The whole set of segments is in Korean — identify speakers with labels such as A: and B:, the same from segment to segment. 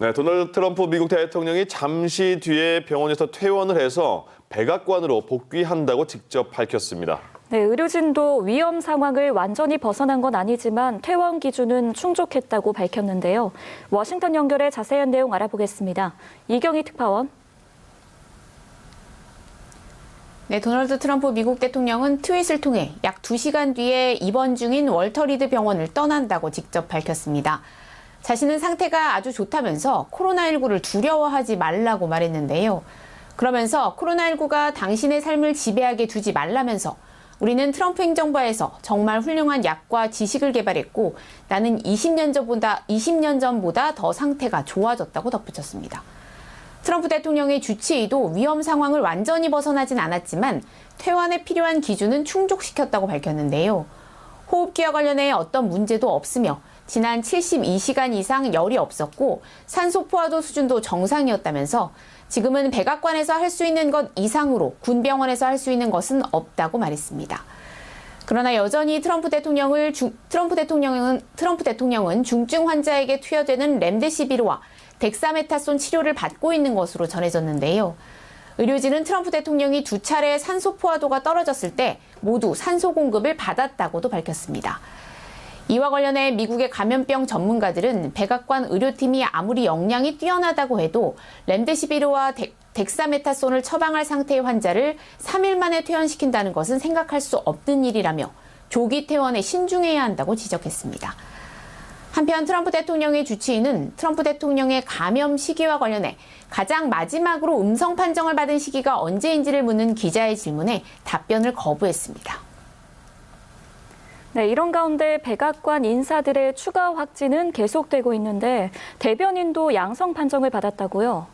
A: 네, 도널드 트럼프 미국 대통령이 잠시 뒤에 병원에서 퇴원을 해서 백악관으로 복귀한다고 직접 밝혔습니다.
B: 네, 의료진도 위험 상황을 완전히 벗어난 건 아니지만 퇴원 기준은 충족했다고 밝혔는데요. 워싱턴 연결해 자세한 내용 알아보겠습니다. 이경희 특파원.
C: 네, 도널드 트럼프 미국 대통령은 트윗을 통해 약 2시간 뒤에 입원 중인 월터 리드 병원을 떠난다고 직접 밝혔습니다. 자신은 상태가 아주 좋다면서 코로나19를 두려워하지 말라고 말했는데요. 그러면서 코로나19가 당신의 삶을 지배하게 두지 말라면서 우리는 트럼프 행정부에서 정말 훌륭한 약과 지식을 개발했고 나는 20년 전보다 더 상태가 좋아졌다고 덧붙였습니다. 트럼프 대통령의 주치의도 위험 상황을 완전히 벗어나진 않았지만 퇴원에 필요한 기준은 충족시켰다고 밝혔는데요. 호흡기와 관련해 어떤 문제도 없으며 지난 72시간 이상 열이 없었고 산소 포화도 수준도 정상이었다면서 지금은 백악관에서 할 수 있는 것 이상으로 군 병원에서 할 수 있는 것은 없다고 말했습니다. 그러나 여전히 트럼프 대통령은 중증 환자에게 투여되는 렘데시비르와 덱사메타손 치료를 받고 있는 것으로 전해졌는데요. 의료진은 트럼프 대통령이 2차례 산소 포화도가 떨어졌을 때 모두 산소 공급을 받았다고도 밝혔습니다. 이와 관련해 미국의 감염병 전문가들은 백악관 의료팀이 아무리 역량이 뛰어나다고 해도 렘데시비르와 덱사메타손을 처방할 상태의 환자를 3일 만에 퇴원시킨다는 것은 생각할 수 없는 일이라며 조기 퇴원에 신중해야 한다고 지적했습니다. 한편 트럼프 대통령의 주치의는 트럼프 대통령의 감염 시기와 관련해 가장 마지막으로 음성 판정을 받은 시기가 언제인지를 묻는 기자의 질문에 답변을 거부했습니다.
B: 네, 이런 가운데 백악관 인사들의 추가 확진은 계속되고 있는데 대변인도 양성 판정을 받았다고요?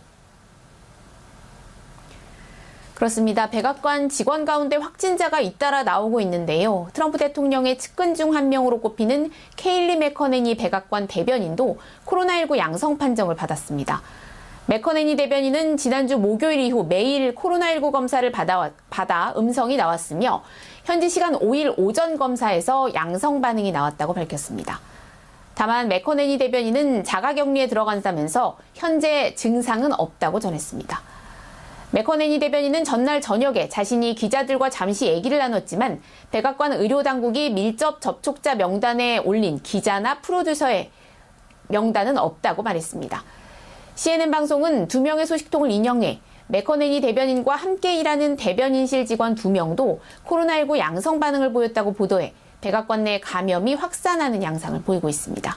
C: 그렇습니다. 백악관 직원 가운데 확진자가 잇따라 나오고 있는데요. 트럼프 대통령의 측근 중 한 명으로 꼽히는 케일리 맥커네니 백악관 대변인도 코로나19 양성 판정을 받았습니다. 맥커네니 대변인은 지난주 목요일 이후 매일 코로나19 검사를 받아 음성이 나왔으며 현지 시간 5일 오전 검사에서 양성 반응이 나왔다고 밝혔습니다. 다만 맥커네니 대변인은 자가격리에 들어간다면서 현재 증상은 없다고 전했습니다. 맥커네니 대변인은 전날 저녁에 자신이 기자들과 잠시 얘기를 나눴지만 백악관 의료당국이 밀접 접촉자 명단에 올린 기자나 프로듀서의 명단은 없다고 말했습니다. CNN 방송은 2명의 소식통을 인용해 맥커네니 대변인과 함께 일하는 대변인실 직원 2명도 코로나19 양성 반응을 보였다고 보도해 백악관 내 감염이 확산하는 양상을 보이고 있습니다.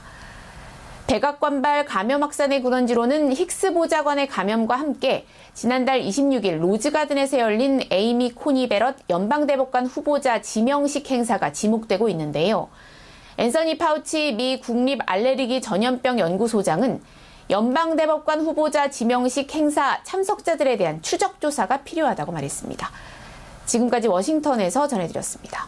C: 백악관발 감염 확산의 근원지로는 힉스 보좌관의 감염과 함께 지난달 26일 로즈가든에서 열린 에이미 코니 베럿 연방대법관 후보자 지명식 행사가 지목되고 있는데요. 앤서니 파우치 미 국립알레르기 전염병 연구소장은 연방대법관 후보자 지명식 행사 참석자들에 대한 추적 조사가 필요하다고 말했습니다. 지금까지 워싱턴에서 전해드렸습니다.